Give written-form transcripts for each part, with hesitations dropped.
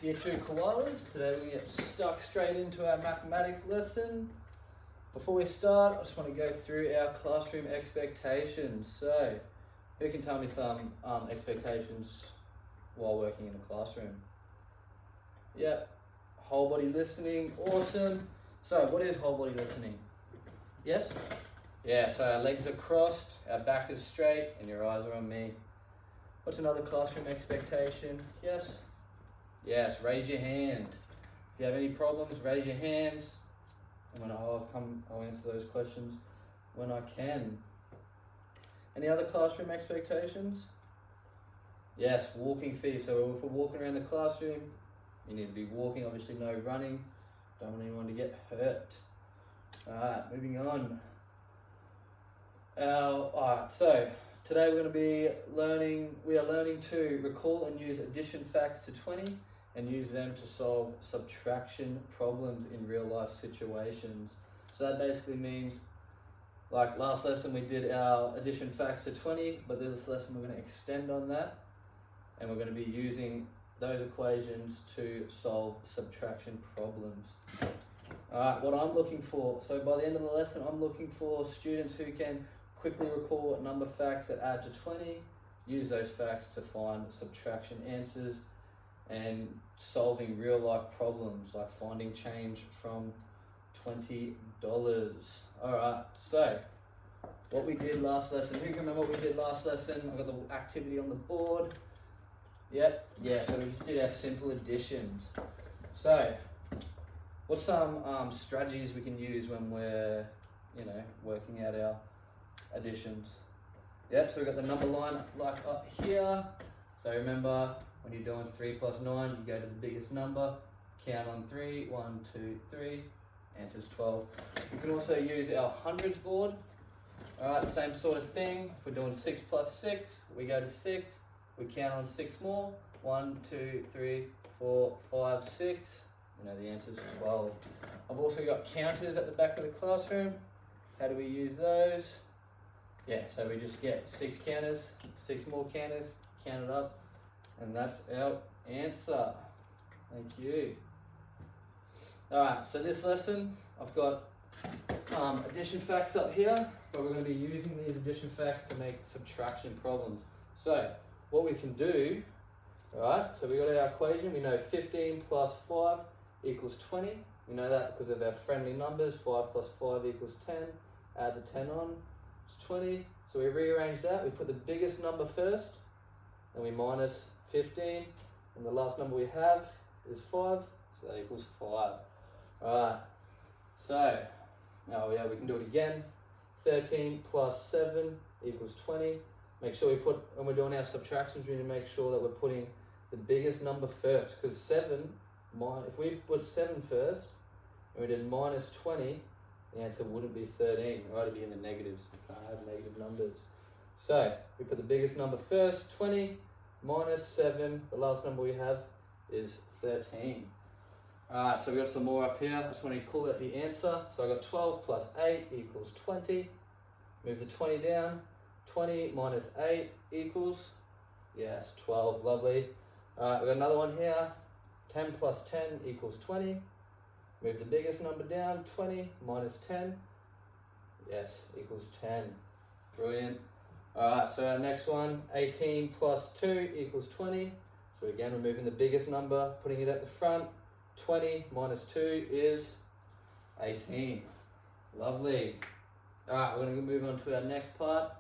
Year 2 koalas. Today we're going to get stuck straight into our mathematics lesson. Before we start, I just want to go through our classroom expectations. So, who can tell me some expectations while working in a classroom? Yep, whole body listening, awesome. So, what is whole body listening? Yes? Yeah, so our legs are crossed, our back is straight, and your eyes are on me. What's another classroom expectation? Yes? Yes, raise your hand. If you have any problems, raise your hands. And when I'll answer those questions when I can. Any other classroom expectations? Yes, walking feet. So if we're walking around the classroom, you need to be walking, obviously no running. Don't want anyone to get hurt. Alright, moving on. Alright, so today we're going to be learning to recall and use addition facts to 20 and use them to solve subtraction problems in real life situations. So that basically means, like last lesson we did our addition facts to 20, but this lesson we're going to extend on that and we're going to be using those equations to solve subtraction problems. Alright, what I'm looking for, so by the end of the lesson I'm looking for students who can quickly recall number facts that add to 20, use those facts to find subtraction answers and solving real life problems like finding change from $20. Alright, so what we did last lesson, who can remember what we did last lesson? I've got the activity on the board. Yep, yeah, so we just did our simple additions. So, what's some strategies we can use when we're, working out our additions? Yep, so we've got the number line like up here. So remember, when you're doing 3 plus 9, you go to the biggest number, count on 3, 1, 2, 3, answer's 12. You can also use our hundreds board. Alright, same sort of thing. If we're doing 6 plus 6, we go to 6, we count on 6 more, 1, 2, 3, 4, 5, 6. The answer's 12. I've also got counters at the back of the classroom. How do we use those? Yeah, so we just get 6 counters, 6 more counters, count it up, and that's our answer. Thank you. Alright, so this lesson, I've got addition facts up here, but we're going to be using these addition facts to make subtraction problems. So, what we can do, alright, so we got our equation, we know 15 plus 5 equals 20. We know that because of our friendly numbers, 5 plus 5 equals 10, add the 10 on, it's 20. So we rearrange that, we put the biggest number first, and we minus 15, and the last number we have is 5, so that equals 5. Alright, so, we can do it again. 13 plus 7 equals 20. Make sure when we're doing our subtractions, we need to make sure that we're putting the biggest number first, because 7, if we put 7 first, and we did minus 20, the answer wouldn't be 13, right? It'd be in the negatives. We can't have negative numbers. So, we put the biggest number first, 20, minus 7, the last number we have is 13. Alright, so we got some more up here. I just want to call that the answer. So I got 12 plus 8 equals 20. Move the 20 down. 20 minus 8 equals, yes, 12, lovely. Alright, we've got another one here. 10 plus 10 equals 20. Move the biggest number down, 20 minus 10, yes, equals 10. Brilliant. Alright, so our next one, 18 plus 2 equals 20. So again, we're moving the biggest number, putting it at the front. 20 minus 2 is 18. Lovely. Alright, we're going to move on to our next part.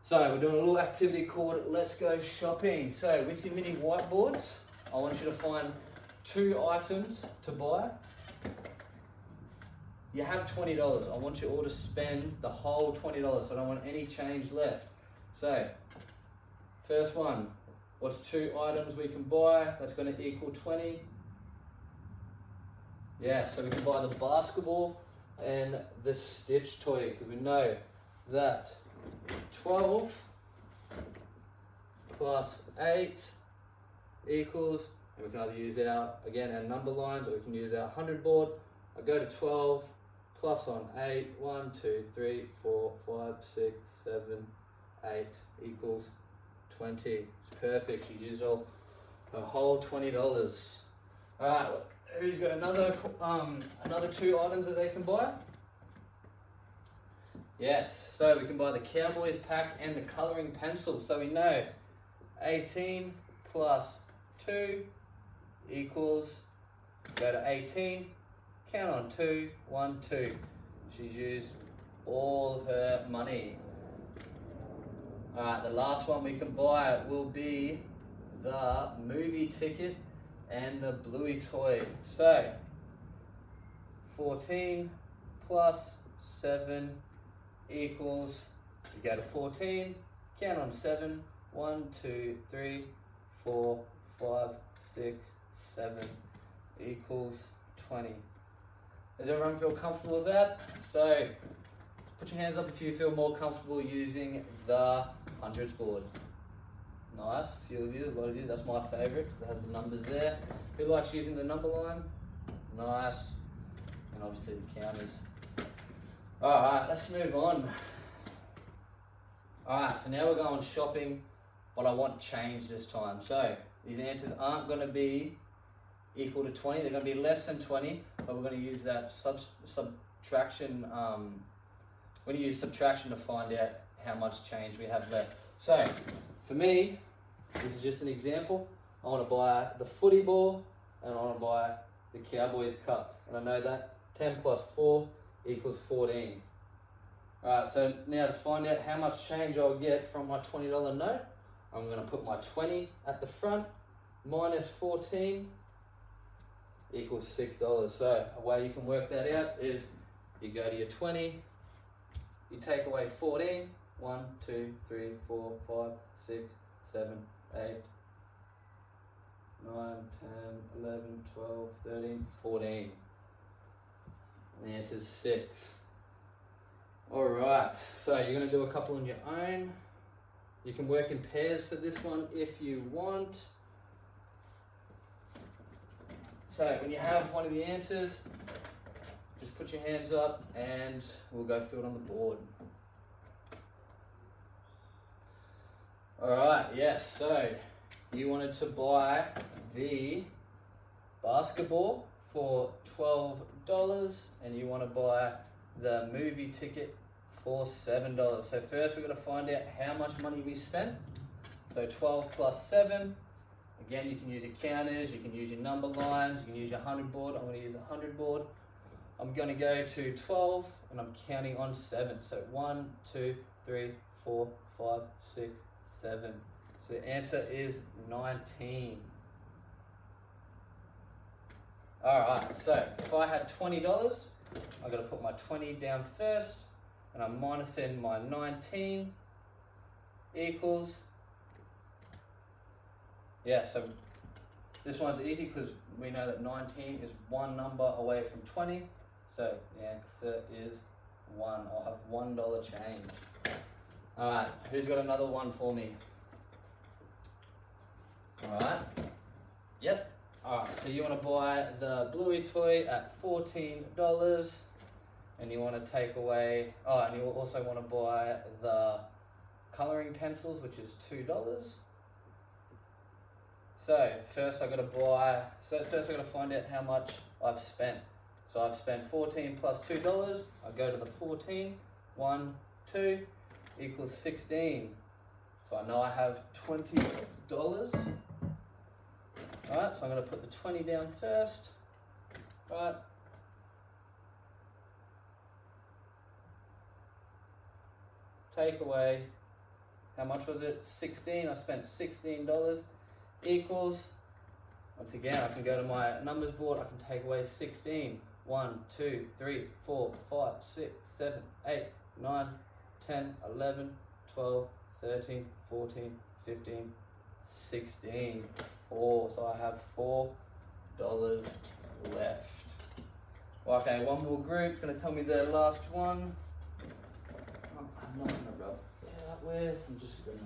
So we're doing a little activity called Let's Go Shopping. So with your mini whiteboards, I want you to find 2 items to buy. You have $20. I want you all to spend the whole $20, so I don't want any change left. So, first one, what's 2 items we can buy? That's going to equal 20. Yeah, so we can buy the basketball and the Stitch toy, because we know that 12 plus 8 equals, and we can either use our number lines, or we can use our 100 board. I go to 12 plus on 8, 1, 2, 3, 4, 5, 6, 7, 8 equals 20. It's perfect, you used all A whole $20. Alright, who's got another two items that they can buy? Yes, so we can buy the Cowboys pack and the colouring pencil. So we know 18 plus 2 equals, go to 18, count on 2, 1, 2. She's used all of her money. Alright, the last one we can buy will be the movie ticket and the Bluey toy. So 14 plus 7 equals, you go to 14, count on 7, 1, 2, 3, 4, 5, 6, 7 equals 20. Does everyone feel comfortable with that? So put your hands up if you feel more comfortable using the hundreds board. Nice, a few of you, a lot of you. That's my favourite because it has the numbers there. Who likes using the number line? Nice. And obviously the counters. Alright, let's move on. Alright, so now we're going shopping, but I want change this time. So these answers aren't going to be equal to 20, they're going to be less than 20, but we're going to use that subtraction, we're going to use subtraction to find out how much change we have left. So for me, this is just an example. I want to buy the footy ball and I want to buy the Cowboys cups. And I know that 10 plus 4 equals 14. Alright, so now to find out how much change I'll get from my $20 note, I'm going to put my 20 at the front, minus 14 equals $6. So a way you can work that out is you go to your 20, you take away 14, 1, 2, 3, 4, 5, 6, 7, 8, 9, 10, 11, 12, 13, 14. And the answer is 6. Alright, so you're going to do a couple on your own. You can work in pairs for this one if you want. So when you have one of the answers, just put your hands up and we'll go through it on the board. Alright, yes, so you wanted to buy the basketball for $12 and you want to buy the movie ticket for $7. So first we're going to find out how much money we spent. So 12 plus 7. Again, you can use your counters, you can use your number lines, you can use your 100 board. I'm going to use a 100 board. I'm going to go to 12 and I'm counting on 7. So 1, 2, 3, 4, 5, 6, 7. So the answer is 19. Alright, so if I had $20, I've got to put my 20 down first and I'm minusing my 19 equals, yeah, so this one's easy because we know that 19 is one number away from 20. So the answer is 1. I'll have $1 change. Alright, who's got another one for me? Alright. Yep. Alright, so you want to buy the Bluey toy at $14 and you want to take away, and you also want to buy the colouring pencils, which is $2. So first I've got to find out how much I've spent. So I've spent 14 plus $2. I go to the 14, 1, 2 equals 16. So I know I have $20. Alright, so I'm going to put the 20 down first. Right. Take away, how much was it? 16. I spent $16 equals, once again, I can go to my numbers board, I can take away 16. 1, 2, 3, 4, 5, 6, 7, 8, 9, 10, 11, 12, 13, 14, 15, 16. 4. So I have $4 left. Okay, one more group. It's going to tell me the last one. I'm not going to rub it out with. I'm just going to...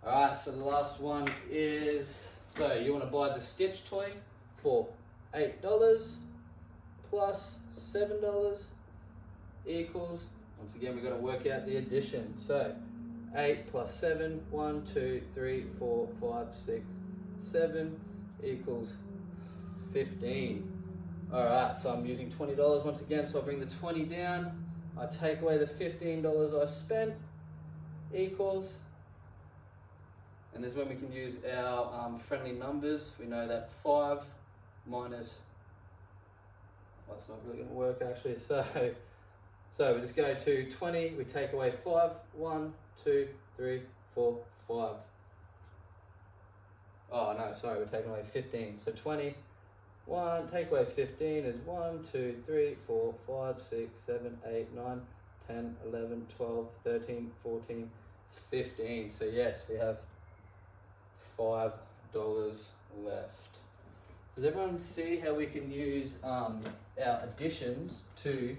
Alright, so the last one is, so you want to buy the Stitch toy for $8 plus $7 equals, once again we've got to work out the addition. So 8 plus 7, 1, 2, 3, 4, 5, 6, 7 equals 15. Alright, so I'm using $20 once again, so I'll bring the 20 down, I take away the $15 I spent, equals, and this is when we can use our friendly numbers. We know that 5 minus, well, it's not really going to work actually, so we just go to 20, we take away 5, 1, 2, 3, 4, 5. Oh no, sorry, we're taking away 15. So 20, 1, take away 15 is 1, 2, 3, 4, 5, 6, 7, 8, 9, 10, 11, 12, 13, 14, 15. So yes, we have $5 left. Does everyone see how we can use our additions to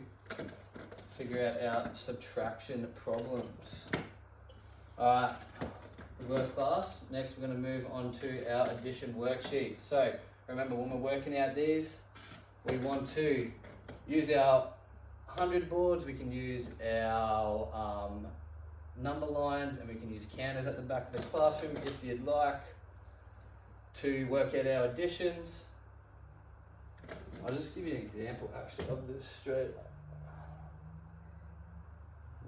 figure out our subtraction problems? Alright, we've got a class. Next we're going to move on to our addition worksheet. So remember, when we're working out these, we want to use our 100 boards, we can use our number lines, and we can use counters at the back of the classroom if you'd like to work out our additions. I'll just give you an example actually of this straight.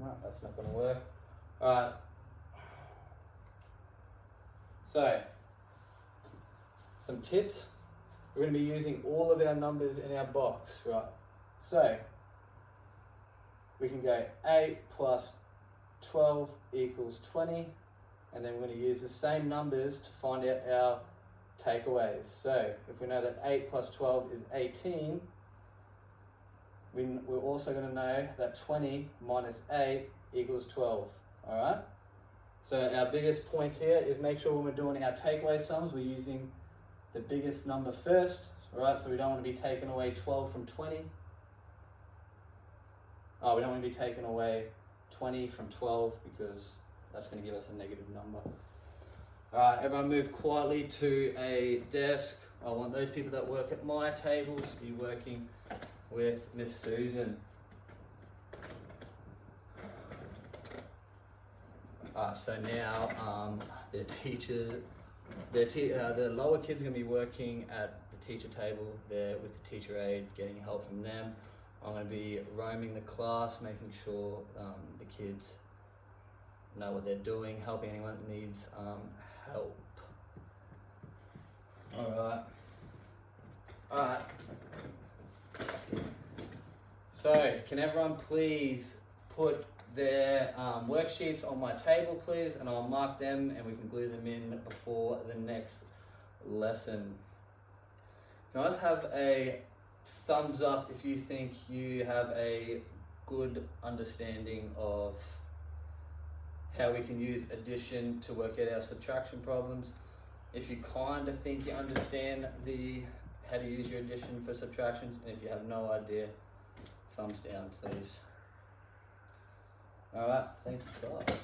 No, that's not going to work. Alright. So, some tips. We're going to be using all of our numbers in our box, right? So, we can go 8 plus 12 equals 20, and then we're going to use the same numbers to find out our takeaways. So, if we know that 8 plus 12 is 18, we're also going to know that 20 minus 8 equals 12, alright? So our biggest point here is make sure when we're doing our takeaway sums, we're using the biggest number first, right? So we don't want to be taking away 12 from 20. Oh, we don't want to be taking away 20 from 12 because that's going to give us a negative number. Alright, everyone move quietly to a desk. I want those people that work at my table to be working with Miss Susan. So now the teachers, the lower kids are going to be working at the teacher table there with the teacher aide, getting help from them. I'm going to be roaming the class, making sure the kids know what they're doing, helping anyone that needs help. Alright. So, can everyone please put their worksheets on my table, please, and I'll mark them and we can glue them in before the next lesson. Can I just have a thumbs up if you think you have a good understanding of how we can use addition to work out our subtraction problems? If you kind of think you understand how to use your addition for subtractions, and if you have no idea, thumbs down, please. Alright, thanks, class.